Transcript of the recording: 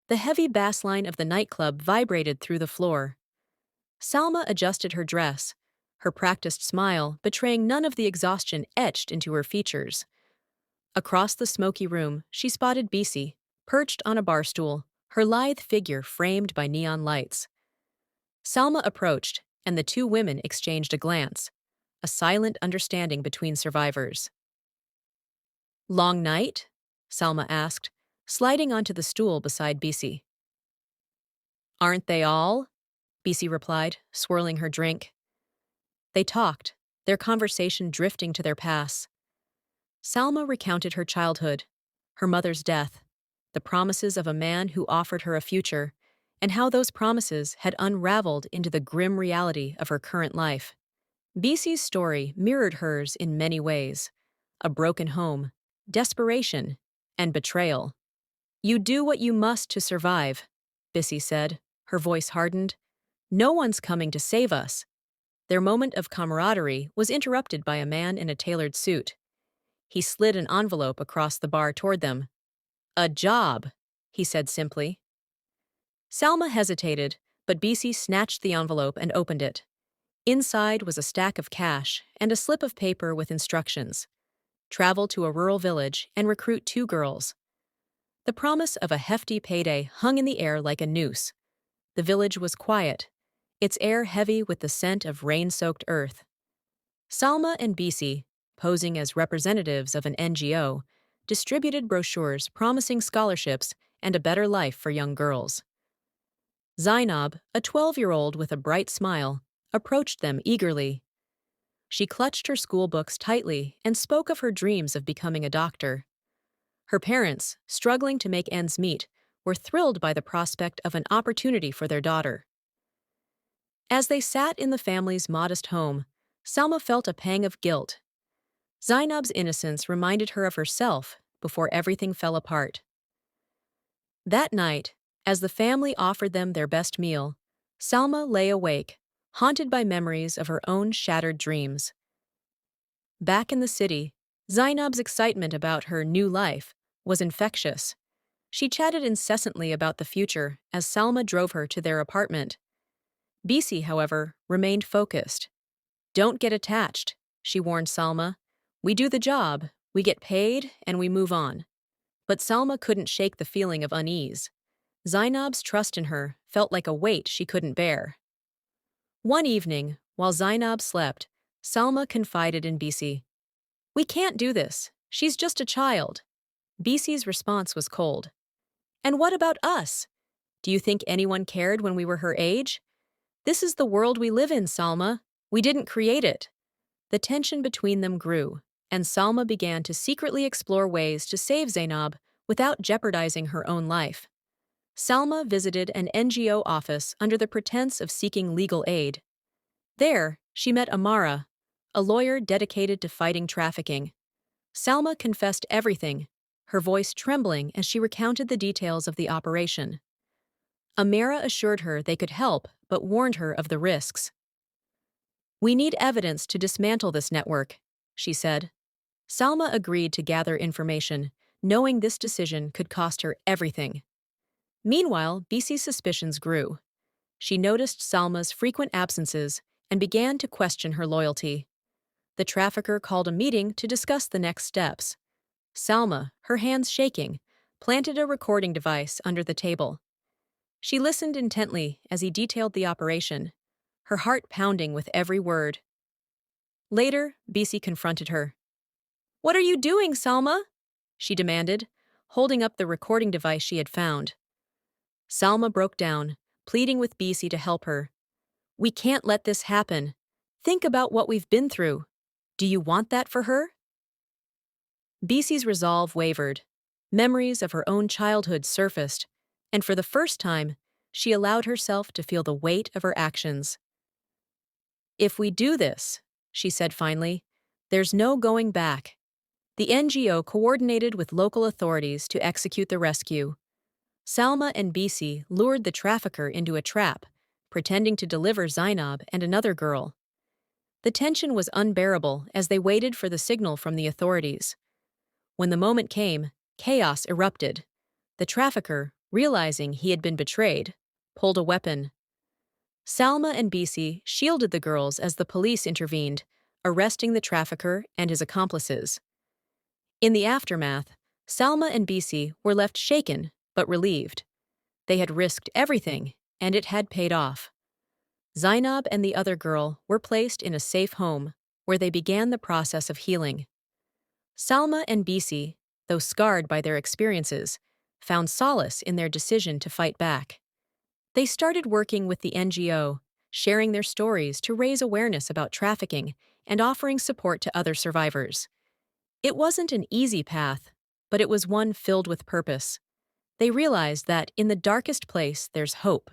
The heavy bassline of the nightclub vibrated through the floor. Salma adjusted her dress, her practiced smile betraying none of the exhaustion etched into her features. Across the smoky room, she spotted Bisi, perched on a barstool, her lithe figure framed by neon lights. Salma approached, and the two women exchanged a glance, a silent understanding between survivors. "Long night?" Salma asked, sliding onto the stool beside Bisi. "Aren't they all?" Bisi replied, swirling her drink. They talked, their conversation drifting to their pasts. Salma recounted her childhood, her mother's death, the promises of a man who offered her a future, and how those promises had unraveled into the grim reality of her current life. Bisi's story mirrored hers in many ways: a broken home, desperation, and betrayal. "You do what you must to survive," Bisi said, her voice hardened. "No one's coming to save us." Their moment of camaraderie was interrupted by a man in a tailored suit. He slid an envelope across the bar toward them. "A job," he said simply. Salma hesitated, but Bisi snatched the envelope and opened it. Inside was a stack of cash and a slip of paper with instructions. Travel to a rural village and recruit 2 girls. The promise of a hefty payday hung in the air like a noose. The village was quiet, its air heavy with the scent of rain-soaked earth. Salma and Bisi, posing as representatives of an NGO, distributed brochures promising scholarships and a better life for young girls. Zainab, a 12-year-old with a bright smile, approached them eagerly. She clutched her school books tightly and spoke of her dreams of becoming a doctor. Her parents, struggling to make ends meet, were thrilled by the prospect of an opportunity for their daughter. As they sat in the family's modest home, Salma felt a pang of guilt. Zainab's innocence reminded her of herself before everything fell apart. That night, as the family offered them their best meal, Salma lay awake, haunted by memories of her own shattered dreams. Back in the city, Zainab's excitement about her new life was infectious. She chatted incessantly about the future as Salma drove her to their apartment. Bisi, however, remained focused. "Don't get attached," she warned Salma. "We do the job, we get paid, and we move on." But Salma couldn't shake the feeling of unease. Zainab's trust in her felt like a weight she couldn't bear. One evening, while Zainab slept, Salma confided in Bisi. "We can't do this. She's just a child." Bisi's response was cold. "And what about us? Do you think anyone cared when we were her age? This is the world we live in, Salma. We didn't create it." The tension between them grew, and Salma began to secretly explore ways to save Zainab without jeopardizing her own life. Salma visited an NGO office under the pretense of seeking legal aid. There, she met Amara, a lawyer dedicated to fighting trafficking. Salma confessed everything, her voice trembling as she recounted the details of the operation. Amara assured her they could help, but warned her of the risks. "We need evidence to dismantle this network," she said. Salma agreed to gather information, knowing this decision could cost her everything. Meanwhile, Bisi's suspicions grew. She noticed Salma's frequent absences and began to question her loyalty. The trafficker called a meeting to discuss the next steps. Salma, her hands shaking, planted a recording device under the table. She listened intently as he detailed the operation, her heart pounding with every word. Later, Bisi confronted her. "What are you doing, Salma?" she demanded, holding up the recording device she had found. Salma broke down, pleading with Bisi to help her. "We can't let this happen. Think about what we've been through. Do you want that for her?" Bisi's resolve wavered. Memories of her own childhood surfaced, and for the first time, she allowed herself to feel the weight of her actions. "If we do this," she said finally, "there's no going back." The NGO coordinated with local authorities to execute the rescue. Salma and Bisi lured the trafficker into a trap, pretending to deliver Zainab and another girl. The tension was unbearable as they waited for the signal from the authorities. When the moment came, chaos erupted. The trafficker, realizing he had been betrayed, pulled a weapon. Salma and Bisi shielded the girls as the police intervened, arresting the trafficker and his accomplices. In the aftermath, Salma and Bisi were left shaken but relieved. They had risked everything, and it had paid off. Zainab and the other girl were placed in a safe home, where they began the process of healing. Salma and Bisi, though scarred by their experiences, found solace in their decision to fight back. They started working with the NGO, sharing their stories to raise awareness about trafficking and offering support to other survivors. It wasn't an easy path, but it was one filled with purpose. They realized that in the darkest place there's hope.